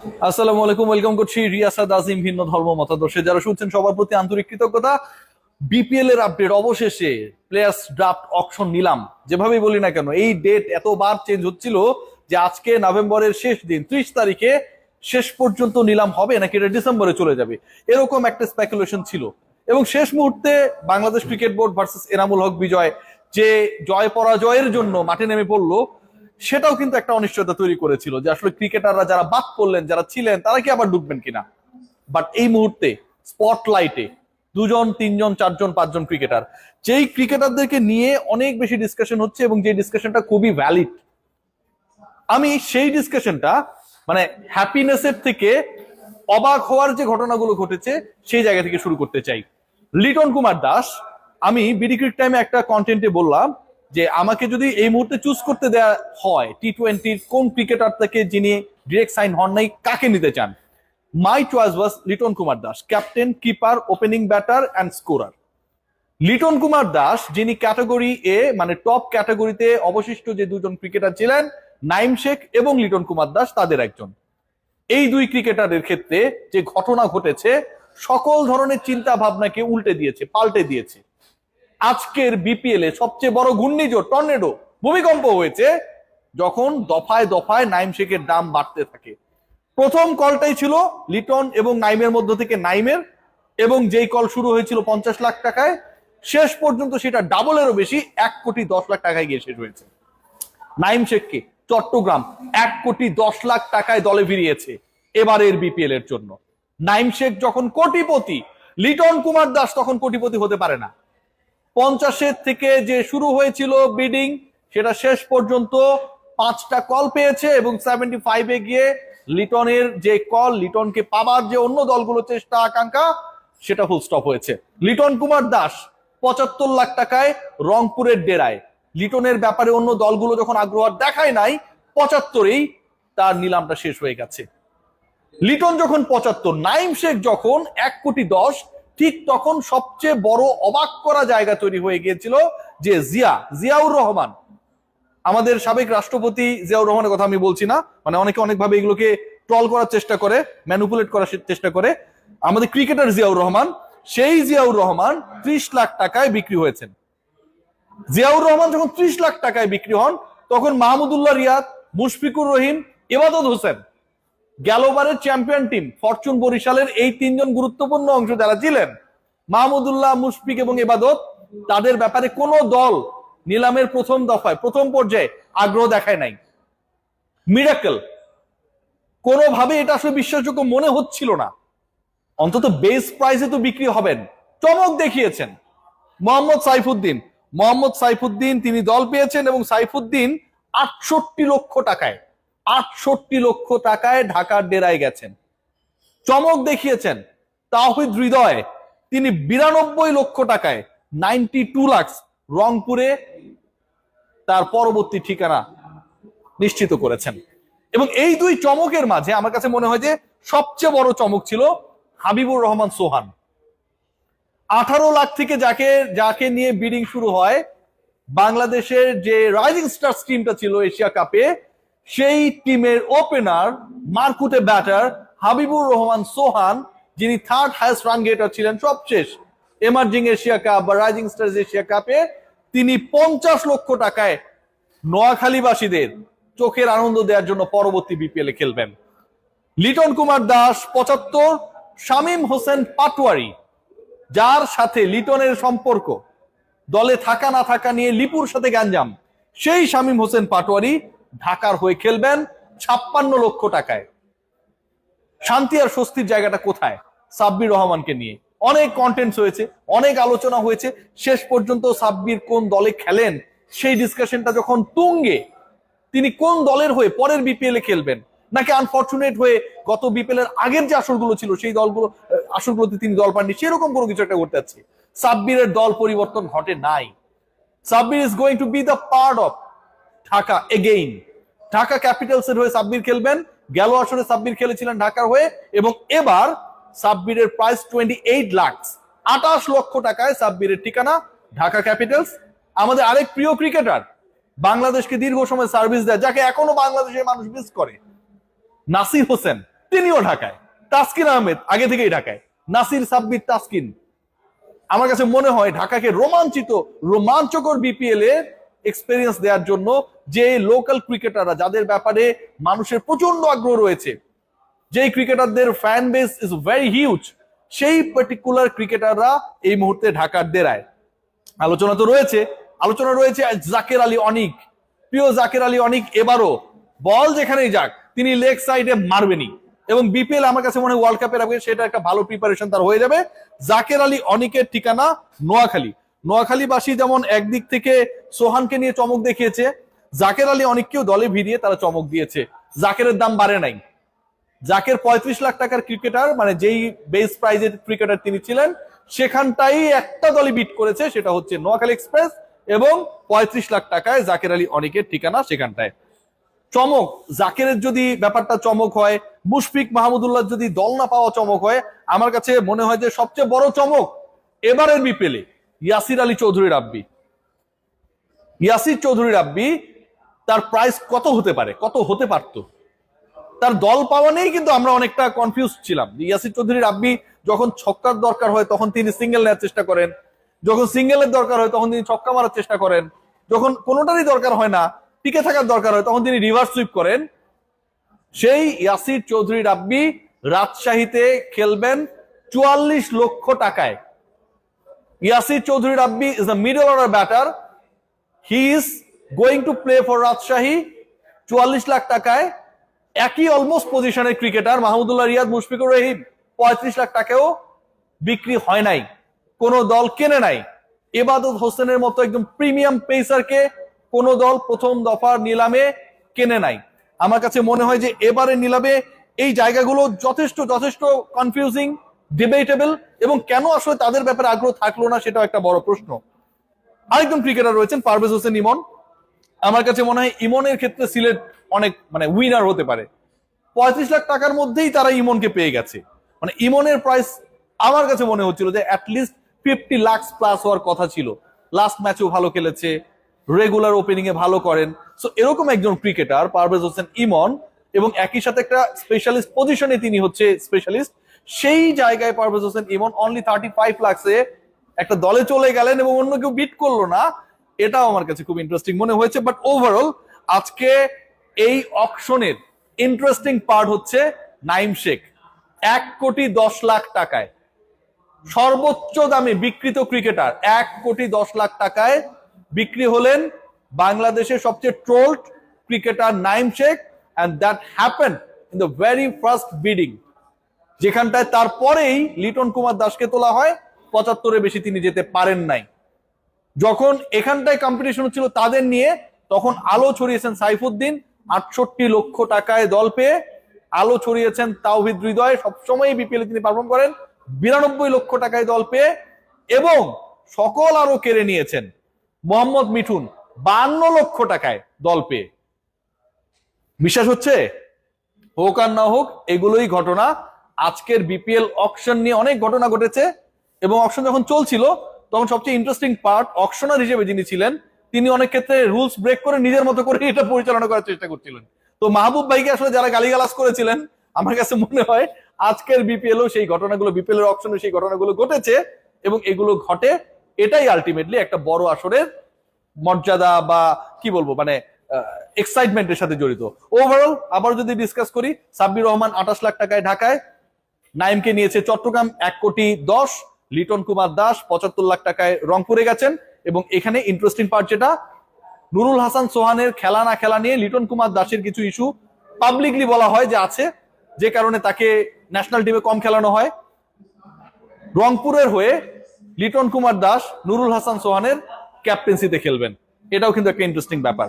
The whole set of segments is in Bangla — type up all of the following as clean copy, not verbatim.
আসসালামু আলাইকুম, ওয়েলকাম করছি রিয়াসাদ আজিম ভিন্ন ধর্ম মতাদর্শে যারা শুনছেন সবার প্রতি আন্তরিক কৃতজ্ঞতা। বিপিএল এর আপডেট অবশেষে প্লেয়ার্স ড্রাফট অকশন নিলাম, যেভাবেই বলি না কেন এই ডেট এতবার চেঞ্জ হচ্ছিল যে আজকে নভেম্বরের শেষ দিন 30 তারিখে শেষ পর্যন্ত নিলাম হবে নাকি এটা ডিসেম্বরে চলে যাবে, এরকম একটা স্পেকুলেশন ছিল। এবং শেষ মুহূর্তে Bangladesh cricket board versus Enamul Haque Bijoy যে জয় পরাজয়ের জন্য মাঠে নেমে পড়লো, সেটাও কিন্তু একটা অনিশ্চয়তা তৈরি করেছিল যে আসলে ক্রিকেটাররা যারা বাদ পড়লেন, যারা ছিলেন, তারা কি আবার ঢুকবেন কিনা। বাট এই মুহূর্তে স্পটলাইটে দুজন, তিনজন, চারজন, পাঁচজন ক্রিকেটার, যেই ক্রিকেটারদেরকে নিয়ে অনেক বেশি ডিসকাশন হচ্ছে এবং যে ডিসকাশনটা খুবই ভ্যালিড। আমি সেই ডিসকাশনটা মানে হ্যাপিনেসের থেকে অবাক হওয়ার যে ঘটনাগুলো ঘটেছে সেই জায়গা থেকে শুরু করতে চাই। লিটন কুমার দাস, আমি বিডি ক্রিক টাইমে একটা কন্টেন্টে বললাম যে আমাকে যদি এই মুহূর্তে চুজ করতে দেওয়া হয় টি-20 কোন ক্রিকেটার থেকে যিনি ডিরেক্ট সাইন হন নাই, কাকে নিতে চান, মাই choice was Liton Kumar Das, captain, keeper, opening batter and scorer. Liton Kumar Das যিনি ক্যাটাগরি এ মানে টপ ক্যাটাগরিতে অবশিষ্ট যে দুজন ক্রিকেটার ছিলেন, নাইম শেখ এবং লিটন কুমার দাস, তাদের একজন। এই দুই ক্রিকেটারের ক্ষেত্রে যে ঘটনা ঘটেছে সকল ধরনের চিন্তা ভাবনাকে উল্টে দিয়েছে, পাল্টে দিয়েছে। আজকের বিপিএল এ সবচেয়ে বড় ঘূর্ণিঝড়, টর্নেডো, ভূমিকম্প হয়েছে যখন দফায় দফায় নাইম শেখের দাম বাড়তে থাকে। প্রথম কলটাই ছিল লিটন এবং নাইমের মধ্য থেকে নাইমের, এবং যেই কল শুরু হয়েছিল 50 লাখ টাকায়, শেষ পর্যন্ত সেটা ডাবলেরও বেশি 1,10,00,000 টাকায় গিয়ে শেষ হয়েছে। নাইম শেখকে চট্টগ্রাম 1,10,00,000 টাকায় দলে ফিরিয়েছে এবারের বিপিএল এর জন্য। নাইম শেখ যখন কোটিপতি, লিটন কুমার দাস তখন কোটিপতি হতে পারে না। 50-এর থেকে যে শুরু হয়েছিল বিডিং, সেটা শেষ পর্যন্ত 5টা কল পেয়েছে এবং 75-এ গিয়ে লিটনের যে কল, লিটনকে পাবার যে অন্য দলগুলো চেষ্টা আকাঙ্ক্ষা, সেটা ফুল স্টপ হয়েছে। লিটন কুমার দাস 75 লাখ টাকায় রংপুরের ডেরায়, লিটনের ব্যাপারে অন্য দলগুলো যখন আগ্রহ দেখায় নাই, 75-এই তার নিলামটা শেষ হয়ে গেছে। লিটন যখন 75, নাইম শেখ যখন 1,10,00,000, ঠিক তখন সবচেয়ে বড় অবাক করা জায়গা তৈরি হয়ে গিয়েছিল যে জিয়াউর রহমান, আমাদের সাবেক রাষ্ট্রপতি জিয়াউর রহমানের কথা আমি বলছি না, মানে অনেকে অনেকভাবে এগুলোকে ট্রল করার চেষ্টা করে, ম্যানিপুলেট করার চেষ্টা করে। আমাদের ক্রিকেটার জিয়াউর রহমান, সেই জিয়াউর রহমান 30 লাখ টাকায় বিক্রি হয়েছেন। জিয়াউর রহমান যখন 30 লাখ টাকায় বিক্রি হন, তখন মাহমুদুল্লাহ রিয়াদ, মুশফিকুর রহিম, ইবাদত হোসেন, গেলবারের চ্যাম্পিয়ন টিম ফরচুন বরিশালের এই তিনজন গুরুত্বপূর্ণ অংশ যারা ছিলেন, মাহমুদুল্লাহ, মুশফিক এবং ইবাদত, তাদের ব্যাপারে কোনো দল নিলামের প্রথম দফায়, প্রথম পর্যায়ে আগ্রহ দেখায় নাই। মিরাকল, কোনোভাবে এটা আসলে বিশ্বাসযোগ্য মনে হচ্ছিল না, অন্তত বেস প্রাইসে তো বিক্রি হবেন। চমক দেখিয়েছেন মোহাম্মদ সাইফুদ্দিন, তিনি দল পেয়েছেন এবং সাইফুদ্দিন 68 লক্ষ টাকায় ঢাকার ডেরায় গেছেন। চমক দেখিয়েছেন তাওহিদ হৃদয়, তিনি 92 লক্ষ টাকায় 92 লাখ রংপুরে তার পরবর্তী ঠিকানা নিশ্চিত করেছেন। এবং এই দুই চমকের মাঝে আমার কাছে মনে হয় যে সবচেয়ে বড় চমক ছিল হাবিবুর রহমান সোহান। 18 লাখ থেকে যাকে নিয়ে বিডিং শুরু হয়, বাংলাদেশের যে রাইজিং স্টার্স টিমটা ছিল এশিয়া কাপে, সেই টিমের ওপেনার, মারকুটে ব্যাটার হাবিবুর রহমান সোহান, যিনি থার্ড হাইয়েস্ট রান গেটার ছিলেন সবশেষ এমার্জিং এশিয়া কাপ বা রাইজিং স্টার্স এশিয়া কাপে, তিনি 50 লক্ষ টাকায় নোয়াখালীবাসীদের চোখের আনন্দ দেওয়ার জন্য পরবর্তী বিপিএল এ খেলবেন। লিটন কুমার দাস 75, শামীম হোসেন পাটোয়ারি, যার সাথে লিটনের সম্পর্ক দলে থাকা না থাকা নিয়ে লিপুর সাথে গ্যাঞ্জাম, সেই শামীম হোসেন পাটোয়ারি ঢাকার হয়ে খেলবেন 56 লক্ষ টাকায়। শান্তি আর স্বস্তির জায়গাটা কোথায়? সাব্বির রহমানকে নিয়ে অনেক কন্টেন্টস হয়েছে, অনেক আলোচনা হয়েছে, শেষ পর্যন্ত সাব্বির কোন দলে খেলেন সেই ডিসকাশনটা যখন তুঙ্গে, তিনি কোন দলের হয়ে পরের বিপিএল এ খেলবেন, নাকি আনফরচুনেট হয়ে গত বিপিএল এর আগের যে আসরগুলো ছিল সেই আসরগুলোতে তিনি দল পাননি, সেরকম কোনো কিছু একটা করতে যাচ্ছে। সাব্বিরের দল পরিবর্তন ঘটে নাই। Sabbir is going two B the part of Dhaka again. Dhaka Capitals এর হয়ে সাব্বির খেলবেন, গেল আসরে সাব্বির খেলেছিলেন ঢাকার হয়ে, এবং এবার সাব্বিরের প্রাইস 28 লাখ, 28 লক্ষ টাকায় সাব্বিরের ঠিকানা ঢাকা ক্যাপিটালস। আমাদের আরেক প্রিয় ক্রিকেটার, বাংলাদেশকে দীর্ঘ সময় সার্ভিস দেয়, যাকে এখনো বাংলাদেশের মানুষ মিস করে, নাসির হোসেন তিনিও ঢাকায়, তাসকিন আহমেদ আগে থেকেই ঢাকায়, নাসির সাব্বির তাসকিন। আমার কাছে মনে হয় ঢাকাকে রোমাঞ্চকর বিপিএল এর এক্সপেরিয়েন্স দেওয়ার জন্য যে লোকাল ক্রিকেটাররা, যাদের ব্যাপারে মানুষের প্রচন্ড আগ্রহ রয়েছে, যেই ক্রিকেটারদের fan base is very huge, সেই পার্টিকুলার ক্রিকেটাররা এই মুহূর্তে ঢাকার ডেরায়। আলোচনা রয়েছে জাকের আলী অনিক। প্রিয় জাকের আলী অনিক এবারও বল যেখানেই যাক তিনি লেগ সাইডে মারবেনই, এবং বিপিএল আমার কাছে মনে হয় ওয়ার্ল্ড কাপের আগে সেটা একটা ভালো প্রিপারেশন তার হয়ে যাবে। জাকের আলী অনিকের ঠিকানা নোয়াখালীবাসী যেমন একদিক থেকে সোহানকে নিয়ে চমক দেখিয়েছে, জাকের আলী অনিককেও দলে ভিড়িয়ে তারা চমক দিয়েছে। জাকেরের দাম বাড়ে নাই। জাকের 35 লাখ টাকার ক্রিকেটার, মানে যেই বেস প্রাইজের ক্রিকেটার তিনি ছিলেন, সেখানটাই একটা দলে বিট করেছে, সেটা হচ্ছে নোয়াখালী এক্সপ্রেস, এবং 35 লাখ টাকায় জাকের আলী অনিকের ঠিকানা সেখানটায়। চমক জাকেরের যদি ব্যাপারটা চমক হয়, মুশফিক মাহমুদুল্লাহ যদি দল না পাওয়া চমক হয়, আমার কাছে মনে হয় যে সবচেয়ে বড় চমক এবারের বিপিএলে ইয়াসির চৌধুরী রাব্বি। তার প্রাইস কত হতে পারতো, তার দল পাওয়া নেই, কিন্তু আমরা অনেকটা কনফিউজ ছিলাম। ইয়াসির চৌধুরী রাব্বি যখন ছক্কার দরকার হয় তখন তিনি সিঙ্গেল নেওয়ার চেষ্টা করেন, যখন সিঙ্গেলের দরকার হয় তখন তিনি ছক্কা মারার চেষ্টা করেন, যখন কোনোটারই দরকার হয় না, টিকে থাকার দরকার হয়, তখন তিনি রিভার্স সুইপ করেন। সেই ইয়াসির চৌধুরী রাব্বি রাজশাহীতে খেলবেন 44 লক্ষ টাকায়। Yasir Chowdhury Rabbi is a middle order batter, he is going to play for Rajshahi 44 lakh টাকায়। একই অলমোস্ট পজিশনের ক্রিকেটার মাহমুদুল্লাহ রিয়াদ, মুশফিকুর রহিম 35 লাখ টাকাও বিক্রি হয় নাই, কোনো দল কেনে নাই। এবাদত হোসেনের মতো একদম প্রিমিয়াম পেসারকে কোনো দল প্রথম দফার নিলামে কেনে নাই। আমার কাছে মনে হয় যে এবারে নিলামে এই জায়গাগুলো যথেষ্ট কনফিউজিং, ডিবেটেবল, এবং কেন আসলে তাদের ব্যাপারে আগ্রহ থাকলো না সেটাও একটা বড় প্রশ্ন। আরেকজন ক্রিকেটার রয়েছেন পারভেজ হোসেন ইমন। আমার কাছে মনে হয় ইমনের ক্ষেত্রে সিলেট অনেক উইনার হতে পারে। 35 লাখ টাকার মধ্যেই তারা ইমনকে পেয়ে গেছে। ইমনের প্রাইস আমার কাছে মনে হচ্ছিল যে অ্যাটলিস্ট 50 লাখ প্লাস হওয়ার কথা ছিল। লাস্ট ম্যাচেও ভালো খেলেছে, রেগুলার ওপেনিং এ ভালো করেন। সো এরকম একজন ক্রিকেটার পারভেজ হোসেন ইমন, এবং একই সাথে একটা স্পেশালিস্ট পজিশনে তিনি হচ্ছে স্পেশালিস্ট, সেই জায়গায় পারভেজ হোসেন ইমন অনলি 35 লাখে একটা দলে চলে গেলেন এবং অন্য কেউ বিট করলো না। এটাও আমার কাছে খুব ইন্টারেস্টিং মনে হয়েছে। বাট ওভারঅল আজকে এই অকশনের ইন্টারেস্টিং পার্ট হচ্ছে নাইম শেখ 1,10,00,000 টাকায় সর্বোচ্চ দামে বিক্রিত ক্রিকেটার। 1,10,00,000 টাকায় বিক্রি হলেন বাংলাদেশের সবচেয়ে trolled cricketer Naim Sheikh, and that happened in the very first bidding, যেখানটায় তারপরেই লিটন কুমার দাসকে তোলা হয়। 75-এর বেশি তিনি যেতে পারেন নাই। যখন এখানটায় কম্পিটিশন হচ্ছিল তাদের নিয়ে, তখন আলো ছড়িয়েছেন সাইফুদ্দিন 68 লক্ষ টাকায় দল পেয়ে, আলো ছড়িয়েছেন তাওহিদ হৃদয়, সবসময় বিপিএলে তিনি পারফর্ম করেন 92 লক্ষ টাকায় দল পেয়ে, এবং সকল আরো কেড়ে নিয়েছেন মোহাম্মদ মিঠুন 52 লক্ষ টাকায় দল পেয়ে। বিশ্বাস হচ্ছে? হোক আর না হোক, এগুলোই ঘটনা। আজকের বিপিএল অকশন নিয়ে অনেক ঘটনা ঘটেছে, এবং অকশন যখন চলছিল তখন সবচেয়ে ইন্টারেস্টিং পার্ট, অকশনার হিসেবে যিনি ছিলেন তিনি অনেক ক্ষেত্রে রুলস ব্রেক করে নিজের মতো করে এটা পরিচালনা করার চেষ্টা করছিলেন। তো মাহবুব ভাইকে আসলে যারা গালিগালাজ করেছিলেন, আমার কাছে মনে হয় আজকের বিপিএলও সেই ঘটনাগুলো, বিপিএল এর অকশনে সেই ঘটনাগুলো ঘটেছে, এবং এগুলো ঘটে, এটাই আলটিমেটলি একটা বড় আসরের মর্যাদা বা কি বলবো এক্সাইটমেন্টের সাথে জড়িত। ওভারঅল আবার যদি ডিসকাস করি, সাব্বির রহমান 28 লাখ টাকায় ঢাকায়, নাইমকে নিয়েছে চট্টগ্রাম 1,10,00,000, লিটন কুমার দাস 75 লাখ টাকায় রংপুরে গেছেন। এবং এখানে ইন্টারেস্টিং পার্ট যেটা, নুরুল হাসান সোহানের খেলা না খেলা নিয়ে লিটন কুমার দাসের কিছু ইস্যু পাবলিকলি বলা হয় যে আছে, যে কারণে তাকে ন্যাশনাল টিমে কম খেলানো হয়। রংপুরের হয়ে লিটন কুমার দাস নুরুল হাসান সোহানের ক্যাপ্টেন্সিতে খেলবেন, এটাও কিন্তু একটা ইন্টারেস্টিং ব্যাপার।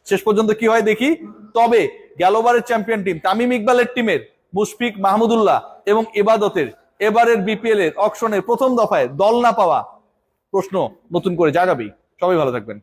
শেষ পর্যন্ত কি হয় দেখি। তবে গেলবারের চ্যাম্পিয়ন টিম তামিম ইকবালের টিমের মুশফিক মাহমুদুল্লাহ এবং ইবাদতের এবারের বিপিএল এর অকশনের প্রথম দফায় দল না পাওয়া প্রশ্ন নতুন করে জাগাবেই। সবাই ভালো থাকবেন।